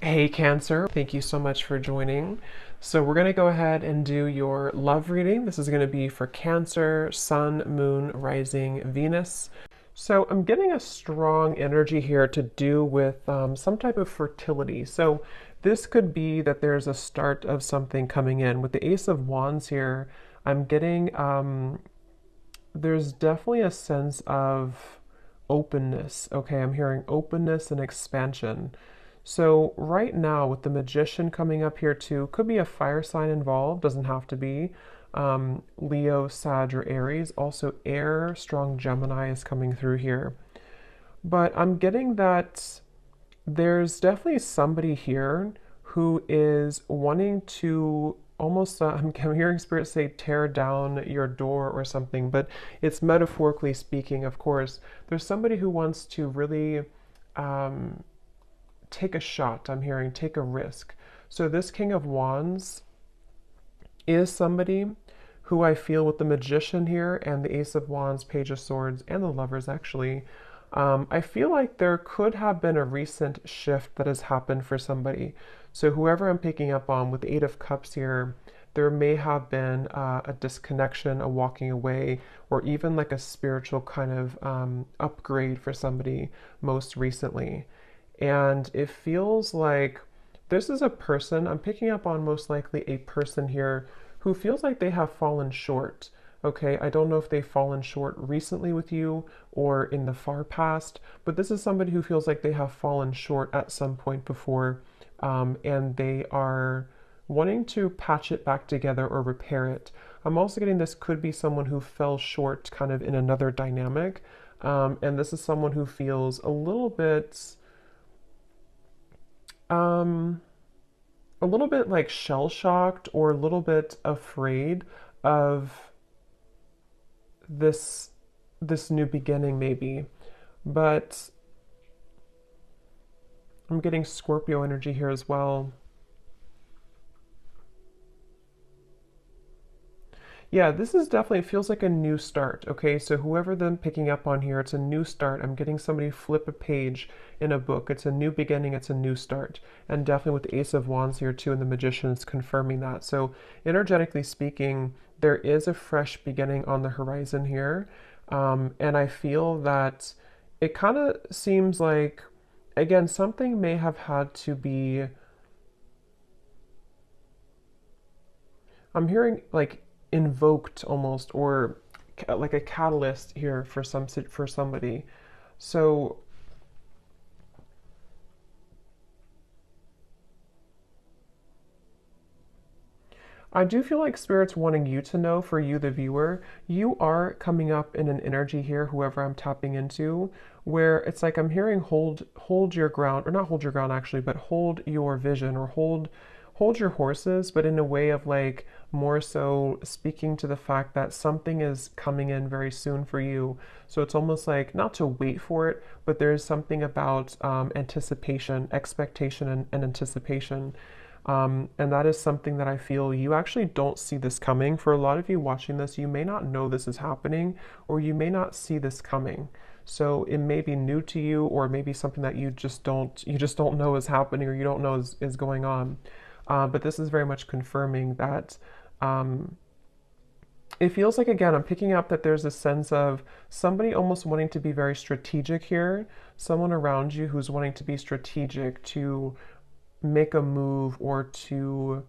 Hey Cancer, thank you so much for joining. So we're going to go ahead and do your love reading. This is going to be for Cancer, Sun, Moon, Rising, Venus. So I'm getting a strong energy here to do with some type of fertility. So this could be that there's a start of something coming in. With the Ace of Wands here, I'm getting, there's definitely a sense of openness. Okay, I'm hearing openness and expansion. So right now with the Magician coming up here too, could be a fire sign involved, doesn't have to be. Leo, Sag, or Aries. Also air, strong Gemini is coming through here. But I'm getting that there's definitely somebody here who is wanting to almost, I'm hearing Spirit say tear down your door or something, but it's metaphorically speaking, of course. There's somebody who wants to really um, take a shot. I'm hearing take a risk. So this King of Wands is somebody who I feel with the Magician here and the Ace of Wands, Page of Swords, and the Lovers actually. I feel like there could have been a recent shift that has happened for somebody. So whoever I'm picking up on with the Eight of Cups here, there may have been a disconnection, a walking away, or even like a spiritual kind of upgrade for somebody most recently. And it feels like this is a person, I'm picking up on most likely a person here who feels like they have fallen short. Okay, I don't know if they've fallen short recently with you or in the far past, but this is somebody who feels like they have fallen short at some point before, and they are wanting to patch it back together or repair it. I'm also getting this could be someone who fell short kind of in another dynamic, and this is someone who feels um, a little bit like shell shocked or a little bit afraid of this this new beginning maybe. But I'm getting Scorpio energy here as well. Yeah, this is definitely, it feels like a new start. Okay, so whoever them picking up on here, it's a new start. I'm getting somebody flip a page in a book. It's a new beginning, it's a new start. And definitely with the Ace of Wands here too, and the Magician is confirming that. So energetically speaking, there is a fresh beginning on the horizon here. And I feel that it kind of seems like, again, something may have had to be, I'm hearing like invoked almost, or like a catalyst here for somebody. So I do feel like Spirit's wanting you to know, for you, the viewer, you are coming up in an energy here, whoever I'm tapping into, where it's like I'm hearing hold your ground, or not hold your ground actually, but hold your vision, or hold your horses, but in a way of like more so speaking to the fact that something is coming in very soon for you. So it's almost like not to wait for it, but there's something about anticipation, expectation, and anticipation. And that is something that I feel you actually don't see this coming. For a lot of you watching this, you may not know this is happening, or you may not see this coming. So it may be new to you, or maybe something that you just don't know is happening, or you don't know is going on. But this is very much confirming that um, it feels like, again, I'm picking up that there's a sense of somebody almost wanting to be very strategic here, someone around you who's wanting to be strategic to make a move or to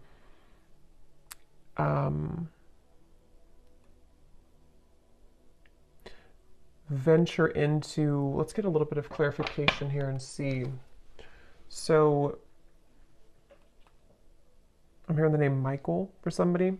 um, venture into, let's get a little bit of clarification here and see. So I'm hearing the name Michael for somebody.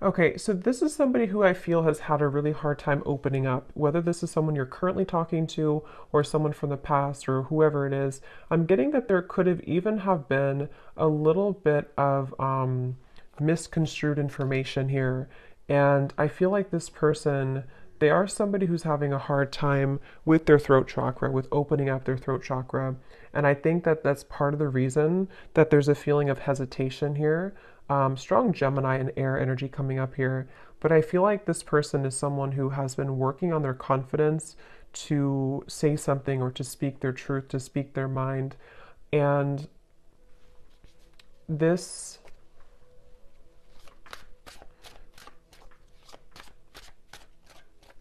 Okay, so this is somebody who I feel has had a really hard time opening up. Whether this is someone you're currently talking to or someone from the past or whoever it is, I'm getting that there could have even have been a little bit of misconstrued information here. And I feel like this person They are somebody who's having a hard time with their throat chakra, with opening up their throat chakra. And I think that that's part of the reason that there's a feeling of hesitation here. Strong Gemini and air energy coming up here. But I feel like this person is someone who has been working on their confidence to say something or to speak their truth, to speak their mind. And this,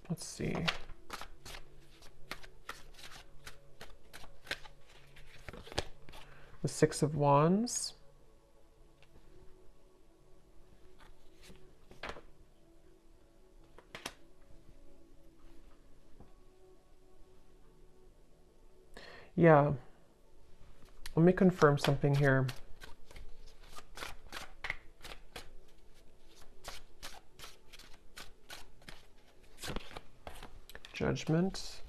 let's see. The Six of Wands. Yeah. Let me confirm something here. Judgment.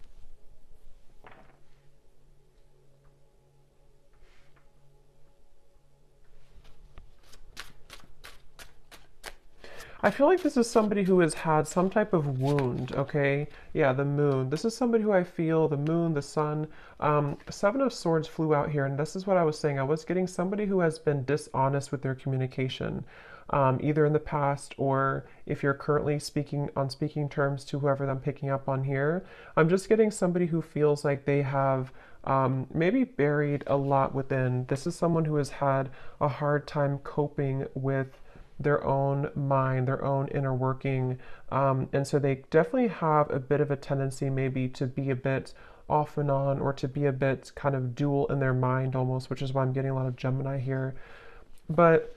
I feel like this is somebody who has had some type of wound, okay? Yeah, the moon. This is somebody who I feel, the moon, the sun. Seven of Swords flew out here, and this is what I was saying. I was getting somebody who has been dishonest with their communication, either in the past or if you're currently speaking on speaking terms to whoever I'm picking up on here. I'm just getting somebody who feels like they have maybe buried a lot within. This is someone who has had a hard time coping with their own mind, their own inner working. And so they definitely have a bit of a tendency maybe to be a bit off and on, or to be a bit kind of dual in their mind almost, which is why I'm getting a lot of Gemini here. But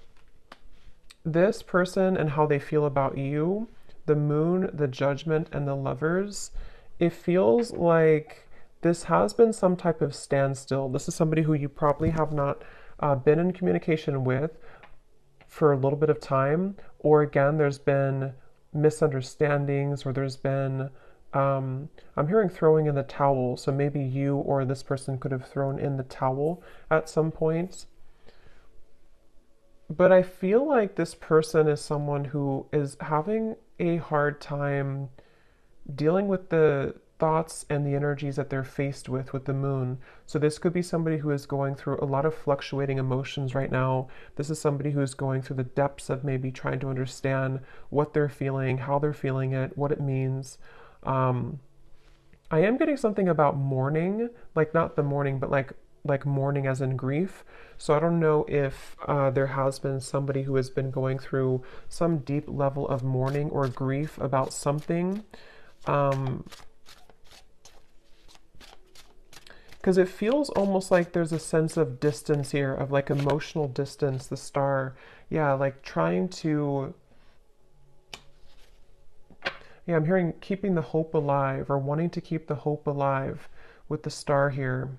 this person and how they feel about you, the moon, the judgment, and the lovers, it feels like this has been some type of standstill. This is somebody who you probably have not been in communication with for a little bit of time, or again, there's been misunderstandings, or there's been, I'm hearing throwing in the towel. So maybe you or this person could have thrown in the towel at some point. But I feel like this person is someone who is having a hard time dealing with the thoughts and the energies that they're faced with the moon. So this could be somebody who is going through a lot of fluctuating emotions right now. This is somebody who is going through the depths of maybe trying to understand what they're feeling, how they're feeling it, what it means. I am getting something about mourning, like not the mourning, but like mourning as in grief. So I don't know if there has been somebody who has been going through some deep level of mourning or grief about something. Because it feels almost like there's a sense of distance here, of like emotional distance, the star. Yeah, like trying to, yeah, I'm hearing keeping the hope alive, or wanting to keep the hope alive with the star here.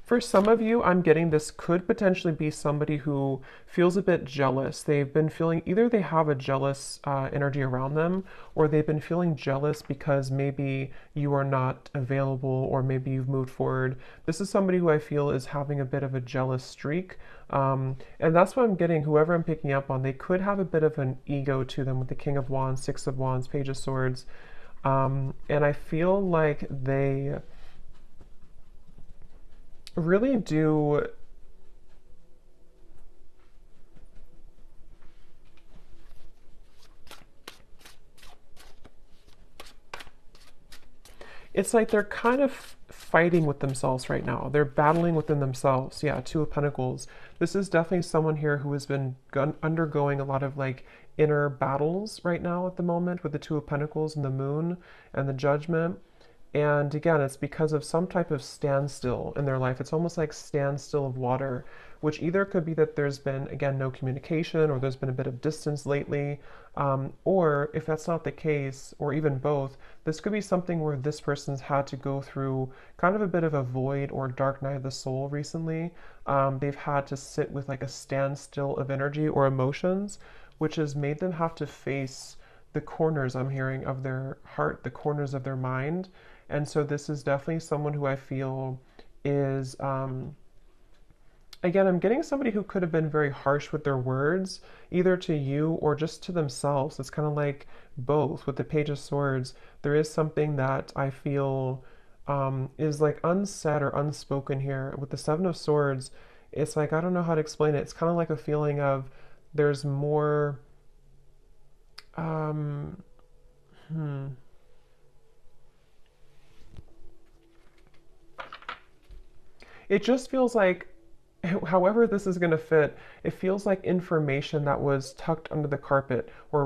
For some of you, I'm getting this could potentially be somebody who feels a bit jealous. They've been feeling either they have a jealous energy around them, or they've been feeling jealous because maybe you are not available, or maybe you've moved forward. This is somebody who I feel is having a bit of a jealous streak. And that's what I'm getting. Whoever I'm picking up on, they could have a bit of an ego to them with the King of Wands, Six of Wands, Page of Swords. And I feel like they really do it's like they're kind of fighting with themselves right now. They're battling within themselves. Yeah, Two of Pentacles. This is definitely someone here who has been undergoing a lot of like inner battles right now at the moment with the Two of Pentacles and the Moon and the Judgment. And again, it's because of some type of standstill in their life. It's almost like standstill of water, which either could be that there's been, again, no communication, or there's been a bit of distance lately. Or if that's not the case, or even both, this could be something where this person's had to go through kind of a bit of a void or dark night of the soul recently. They've had to sit with like a standstill of energy or emotions, which has made them have to face the corners, I'm hearing, of their heart, the corners of their mind. And so this is definitely someone who I feel is, again, I'm getting somebody who could have been very harsh with their words, either to you or just to themselves. It's kind of like both. With the Page of Swords, there is something that I feel is like unsaid or unspoken here. With the Seven of Swords, it's like, I don't know how to explain it. It's kind of like a feeling of there's more. Um, hmm. It just feels like, however this is going to fit, it feels like information that was tucked under the carpet or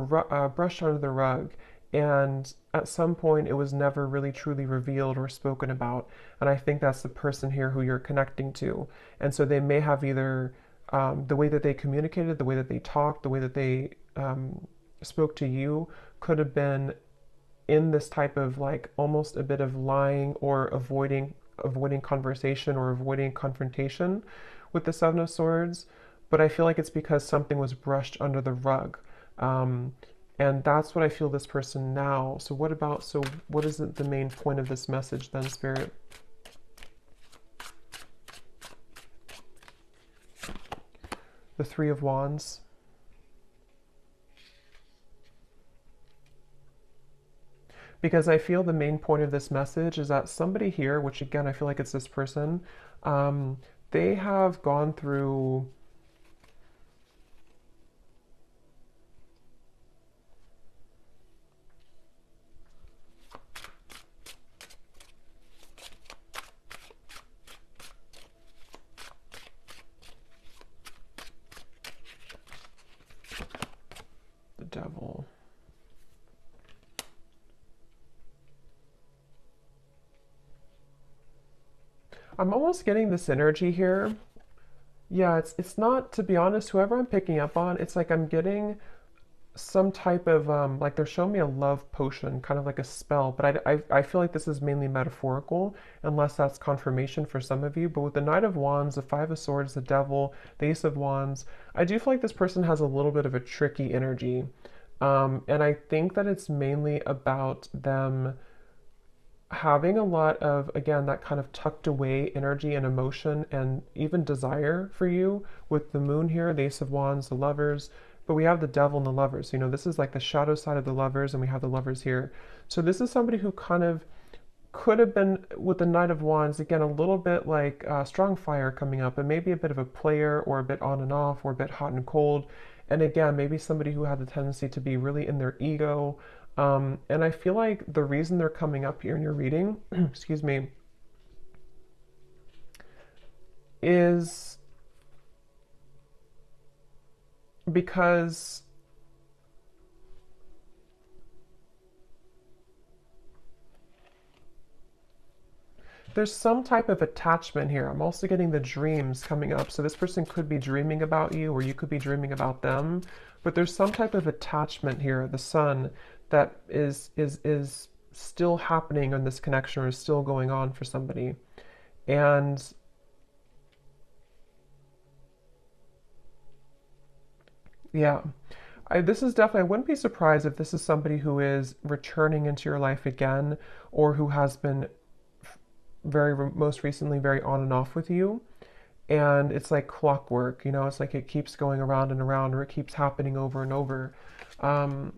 brushed under the rug. And at some point, it was never really truly revealed or spoken about. And I think that's the person here who you're connecting to. And so they may have either the way that they communicated, the way that they talked, the way that they spoke to you could have been in this type of like almost a bit of lying or avoiding conversation or avoiding confrontation with the Seven of Swords, but I feel like it's because something was brushed under the rug. Um, and that's what I feel this person now. So what is the main point of this message then, Spirit? The Three of Wands. Because I feel the main point of this message is that somebody here, which again, I feel like it's this person, um, they have gone through the Devil. I'm almost getting this energy here. Yeah, it's not, to be honest, whoever I'm picking up on, it's like I'm getting some type of like they're showing me a love potion, kind of like a spell, but I feel like this is mainly metaphorical, unless that's confirmation for some of you. But with the Knight of Wands, the Five of Swords, the Devil, the Ace of Wands, I do feel like this person has a little bit of a tricky energy. And I think that it's mainly about them having a lot of, again, that kind of tucked away energy and emotion and even desire for you with the Moon here, the Ace of Wands, the Lovers, but we have the Devil and the Lovers. You know, this is like the shadow side of the Lovers, and we have the Lovers here. So this is somebody who kind of could have been, with the Knight of Wands, again, a little bit like strong fire coming up, and maybe a bit of a player or a bit on and off or a bit hot and cold. And again, maybe somebody who had the tendency to be really in their ego. And I feel like the reason they're coming up here in your reading, excuse me, is because there's some type of attachment here. I'm also getting the dreams coming up. So this person could be dreaming about you, or you could be dreaming about them. But there's some type of attachment here, the Sun, that is still happening in this connection, or is still going on for somebody. And yeah, this is definitely, I wouldn't be surprised if this is somebody who is returning into your life again, or who has been most recently very on and off with you. And it's like clockwork, you know, it's like it keeps going around and around, or it keeps happening over and over. Um,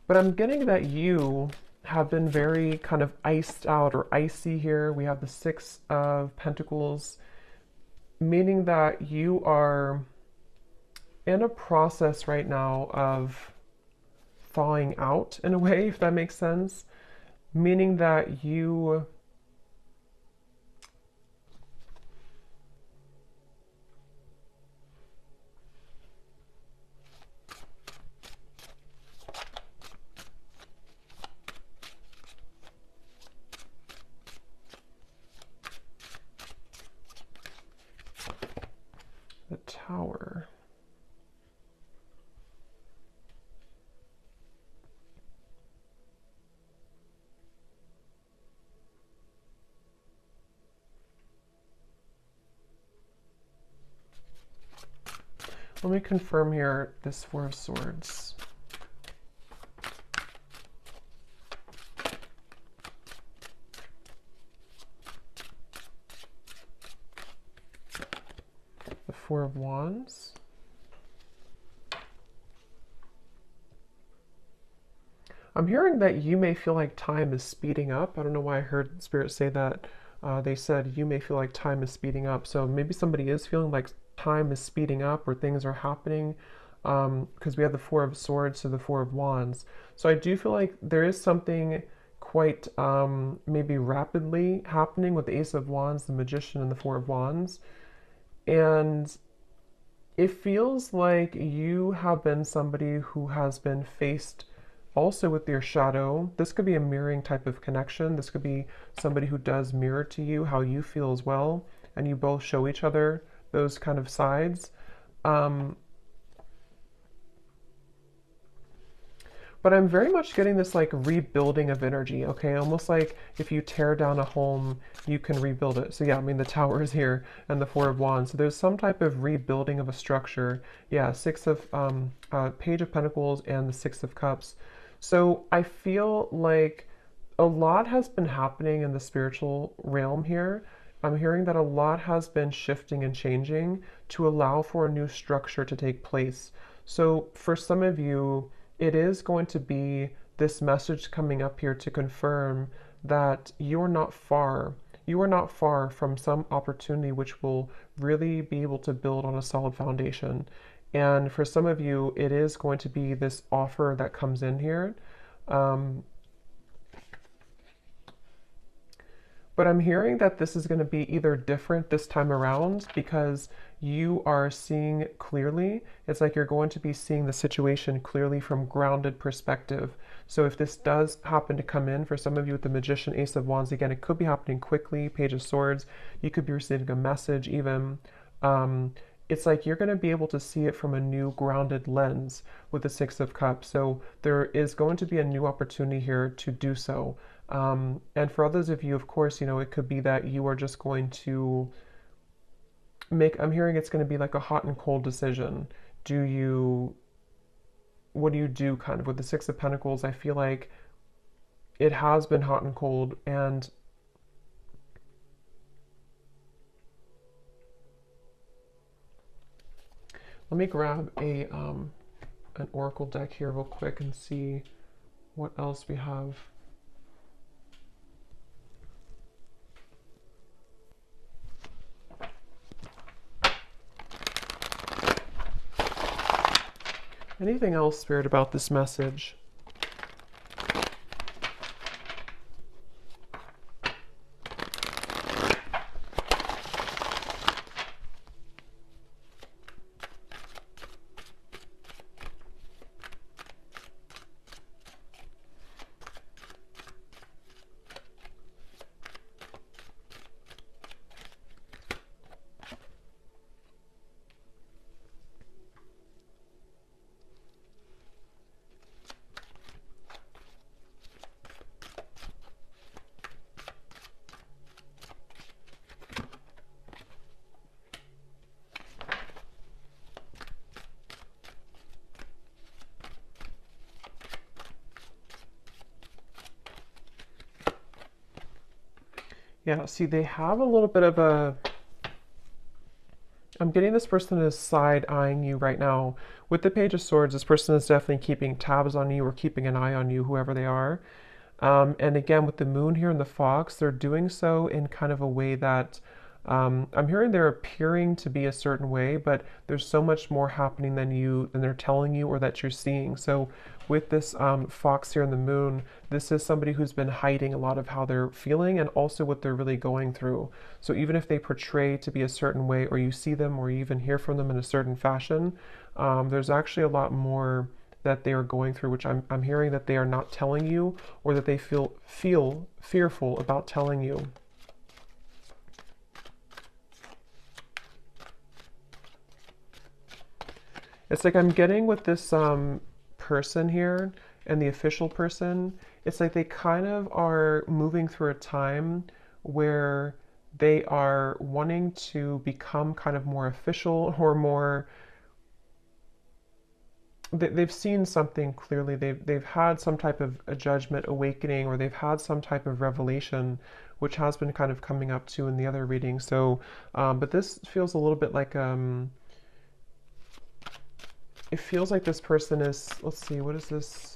but I'm getting that you have been very kind of iced out or icy here. We have the Six of Pentacles, meaning that you are in a process right now of thawing out in a way, if that makes sense. Meaning that you, the Tower. Let me confirm here this Four of Swords. The Four of Wands. I'm hearing that you may feel like time is speeding up. I don't know why I heard Spirit say that. They said you may feel like time is speeding up. So maybe somebody is feeling like time is speeding up or things are happening, because we have the Four of Swords to the Four of Wands. So I do feel like there is something quite maybe rapidly happening with the Ace of Wands, the Magician, and the Four of Wands. And it feels like you have been somebody who has been faced also with your shadow. This could be a mirroring type of connection. This could be somebody who does mirror to you how you feel as well, and you both show each other those kind of sides. Um, but I'm very much getting this like rebuilding of energy, okay? Almost like if you tear down a home, you can rebuild it. So yeah, I mean the Tower is here and the Four of Wands. So there's some type of rebuilding of a structure. Yeah, Page of Pentacles and the Six of Cups. So I feel like a lot has been happening in the spiritual realm here. I'm hearing that a lot has been shifting and changing to allow for a new structure to take place. So for some of you, it is going to be this message coming up here to confirm that you're not far. You are not far from some opportunity which will really be able to build on a solid foundation. And for some of you, it is going to be this offer that comes in here. Um, But I'm hearing that this is going to be either different this time around because you are seeing clearly. It's like you're going to be seeing the situation clearly from grounded perspective. So if this does happen to come in for some of you with the Magician, Ace of Wands, again, it could be happening quickly, Page of Swords. You could be receiving a message even. It's like you're going to be able to see it from a new grounded lens with the Six of Cups. So there is going to be a new opportunity here to do so. And for others of you, of course, it could be that you are just going to I'm hearing it's going to be like a hot and cold decision. What do you do kind of with the Six of Pentacles? I feel like it has been hot and cold. And let me grab an oracle deck here real quick and see what else we have. Anything else, Spirit, about this message? Yeah, see, they have a little bit of I'm getting this person is side-eyeing you right now. With the Page of Swords, this person is definitely keeping tabs on you or keeping an eye on you, whoever they are. And again, with the Moon here and the Fox, they're doing so in kind of a way that I'm hearing they're appearing to be a certain way, but there's so much more happening than they're telling you or that you're seeing. So with this Fox here and the Moon, this is somebody who's been hiding a lot of how they're feeling and also what they're really going through. So even if they portray to be a certain way, or you see them or you even hear from them in a certain fashion, there's actually a lot more that they are going through, which I'm hearing that they are not telling you, or that they feel fearful about telling you. It's like I'm getting with this person here and the official person, it's like they kind of are moving through a time where they are wanting to become kind of more official or more they've seen something clearly. They've had some type of a judgment awakening, or they've had some type of revelation, which has been kind of coming up too in the other reading. So, but this feels a little bit like it feels like this person is. Let's see, what is this?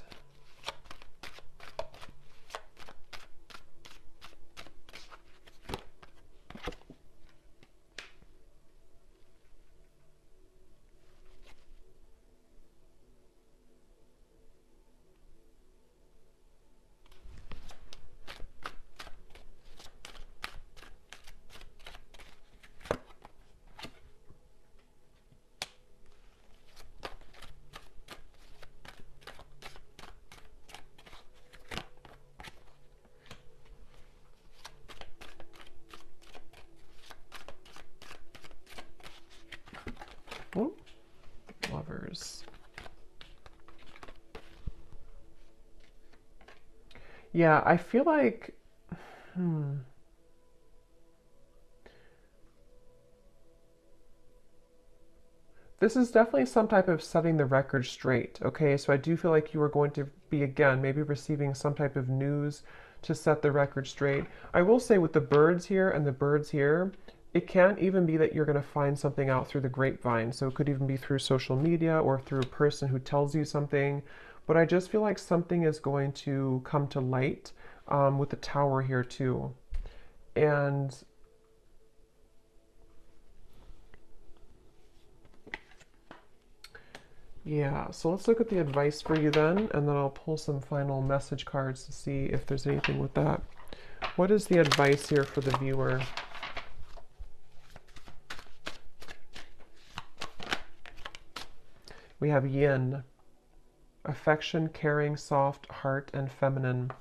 Oh, Lovers. Yeah, I feel like, hmm. This is definitely some type of setting the record straight, okay? So I do feel like you are going to be, again, maybe receiving some type of news to set the record straight. I will say with the birds here and the birds here, it can even be that you're going to find something out through the grapevine. So it could even be through social media or through a person who tells you something. But I just feel like something is going to come to light with the tower here too. And yeah, so let's look at the advice for you then, and then I'll pull some final message cards to see if there's anything with that. What is the advice here for the viewer? We have yin, affection, caring, soft, heart, and feminine.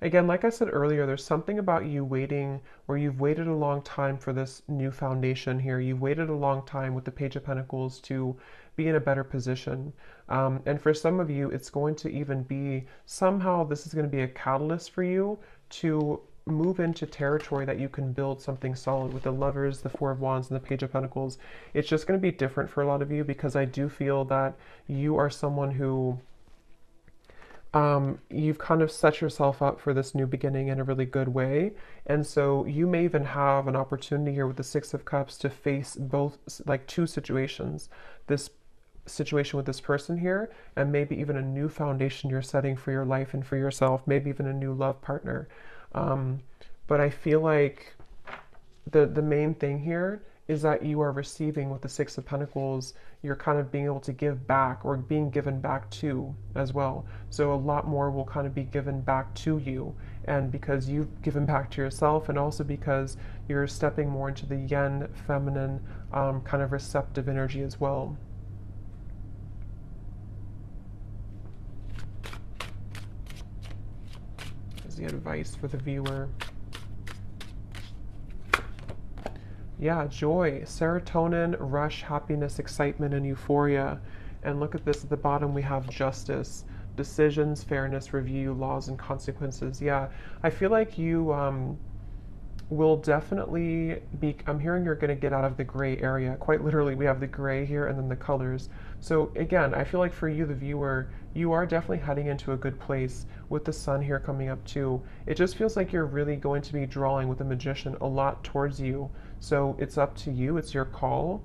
Again, like I said earlier, there's something about you waiting, or you've waited a long time for this new foundation here. You've waited a long time with the Page of Pentacles to be in a better position. And for some of you, it's going to even be, somehow this is going to be a catalyst for you to move into territory that you can build something solid with the Lovers, the Four of Wands, and the Page of Pentacles. It's just going to be different for a lot of you, because I do feel that you are someone who you've kind of set yourself up for this new beginning in a really good way. And so you may even have an opportunity here with the Six of Cups to face both, like two situations. This situation with this person here, and maybe even a new foundation you're setting for your life and for yourself, maybe even a new love partner. But I feel like the main thing here is that you are receiving with the Six of Pentacles, you're kind of being able to give back, or being given back to as well. So a lot more will kind of be given back to you, and because you've given back to yourself, and also because you're stepping more into the yin, feminine, kind of receptive energy as well. Is the advice for the viewer. Yeah, joy, serotonin, rush, happiness, excitement, and euphoria. And look at this at the bottom, we have justice, decisions, fairness, review, laws, and consequences. Yeah, I feel like you will definitely be, I'm hearing you're going to get out of the gray area. Quite literally, we have the gray here and then the colors. So again, I feel like for you, the viewer, you are definitely heading into a good place with the sun here coming up too. It just feels like you're really going to be drawing with the Magician a lot towards you. So it's up to you, it's your call.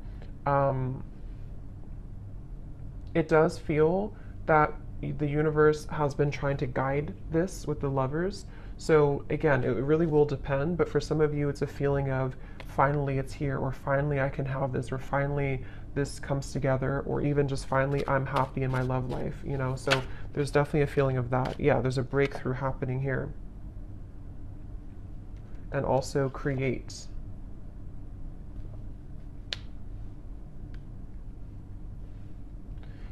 It does feel that the universe has been trying to guide this with the Lovers. So again, it really will depend, but for some of you, it's a feeling of finally it's here, or finally I can have this, or finally this comes together, or even just finally I'm happy in my love life, you know? So there's definitely a feeling of that. Yeah, there's a breakthrough happening here. And also create.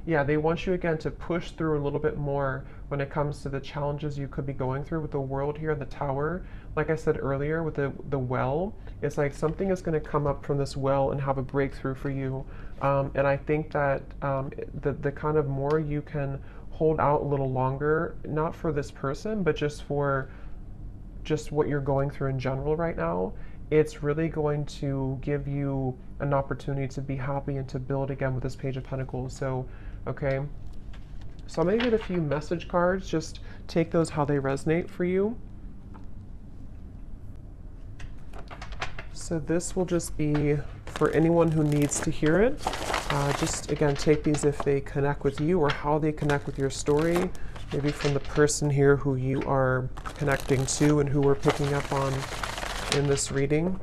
Yeah, they want you again to push through a little bit more when it comes to the challenges you could be going through with the world here, the tower. Like I said earlier, with the well, it's like something is going to come up from this well and have a breakthrough for you. And I think that the kind of more you can hold out a little longer, not for this person, but just for just what you're going through in general right now, it's really going to give you an opportunity to be happy and to build again with this Page of Pentacles. So Okay, so I'm going to get a few message cards. Just take those how they resonate for you. So this will just be for anyone who needs to hear it. Just again, take these if they connect with you or how they connect with your story. Maybe from the person here who you are connecting to and who we're picking up on in this reading.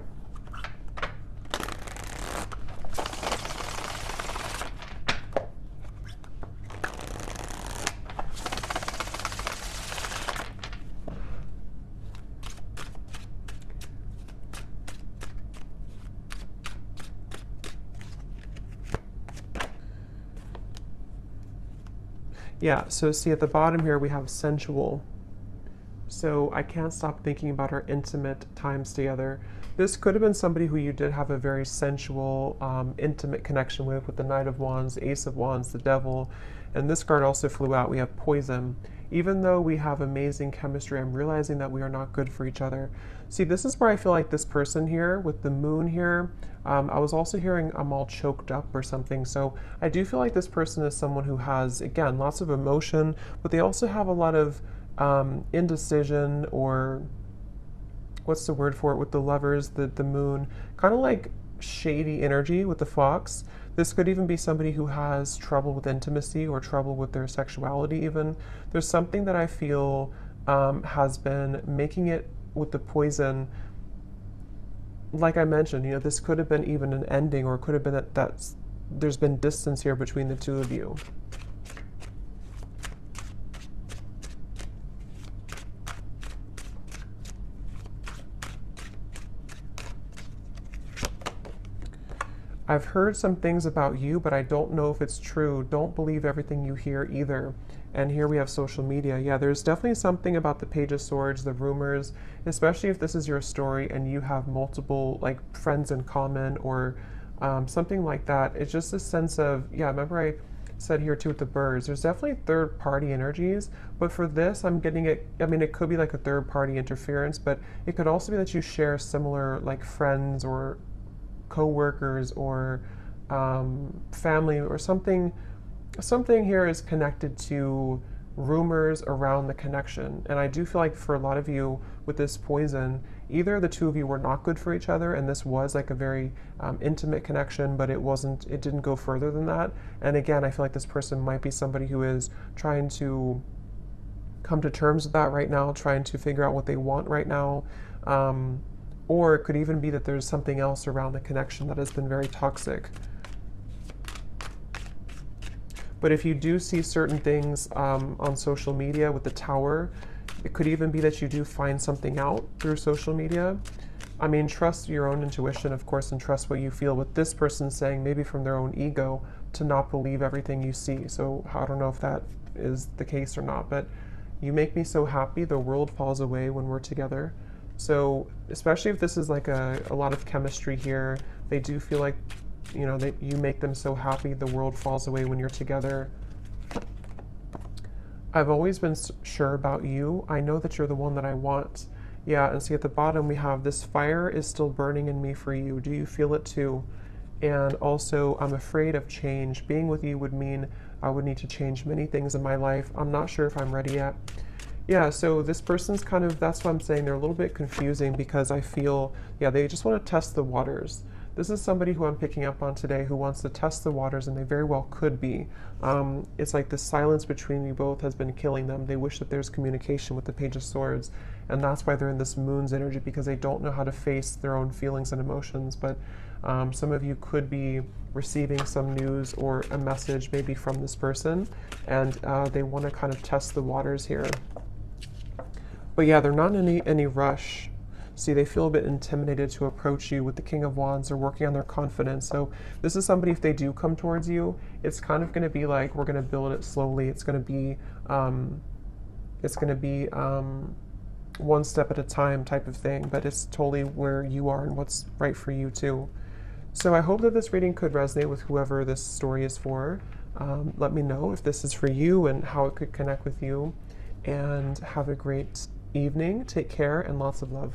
Yeah, so see at the bottom here we have sensual. So I can't stop thinking about our intimate times together. This could have been somebody who you did have a very sensual, intimate connection with the Knight of Wands, the Ace of Wands, the Devil. And this card also flew out. We have poison. Even though we have amazing chemistry, I'm realizing that we are not good for each other. See, this is where I feel like this person here with the moon here, I was also hearing I'm all choked up or something. So I do feel like this person is someone who has, again, lots of emotion, but they also have a lot of indecision, or what's the word for it with the Lovers, the moon, kind of like shady energy with the fox. This could even be somebody who has trouble with intimacy or trouble with their sexuality even. There's something that I feel has been making it with the poison. Like I mentioned, you know, this could have been even an ending, or it could have been that there's been distance here between the two of you. I've heard some things about you, but I don't know if it's true. Don't believe everything you hear either. And here we have social media. Yeah, there's definitely something about the Page of Swords, the rumors, especially if this is your story and you have multiple like friends in common or something like that. It's just a sense of, yeah, remember I said here too with the birds, there's definitely third party energies, but for this I'm getting it, I mean, it could be like a third party interference, but it could also be that you share similar like friends or co-workers or family or something. Something here is connected to rumors around the connection. And I do feel like for a lot of you with this poison, either the two of you were not good for each other and this was like a very intimate connection, but it didn't go further than that. And again, I feel like this person might be somebody who is trying to come to terms with that right now, trying to figure out what they want right now. Or it could even be that there's something else around the connection that has been very toxic. But if you do see certain things on social media with the Tower, it could even be that you do find something out through social media. I mean, trust your own intuition, of course, and trust what you feel. With this person saying, maybe from their own ego, to not believe everything you see. So I don't know if that is the case or not, but you make me so happy. The world falls away when we're together. So especially if this is like a lot of chemistry here, they do feel like, you know, that you make them so happy, the world falls away when you're together. I've always been sure about you. I know that you're the one that I want. Yeah, and see at the bottom we have this fire is still burning in me for you. Do you feel it too? And also, I'm afraid of change. Being with you would mean I would need to change many things in my life. I'm not sure if I'm ready yet. Yeah, so this person's kind of, that's why I'm saying they're a little bit confusing, because I feel, yeah, they just want to test the waters. This is somebody who I'm picking up on today who wants to test the waters, and they very well could be. It's like the silence between you both has been killing them. They wish that there's communication with the Page of Swords, and that's why they're in this Moon's energy, because they don't know how to face their own feelings and emotions. But some of you could be receiving some news or a message maybe from this person, and they want to kind of test the waters here. But yeah, they're not in any rush. See, they feel a bit intimidated to approach you. With the King of Wands, they're working on their confidence. So this is somebody, if they do come towards you, it's kind of going to be like, we're going to build it slowly. It's going to be, one step at a time type of thing, but it's totally where you are and what's right for you too. So I hope that this reading could resonate with whoever this story is for. Let me know if this is for you and how it could connect with you. And have a great evening. Take care and lots of love.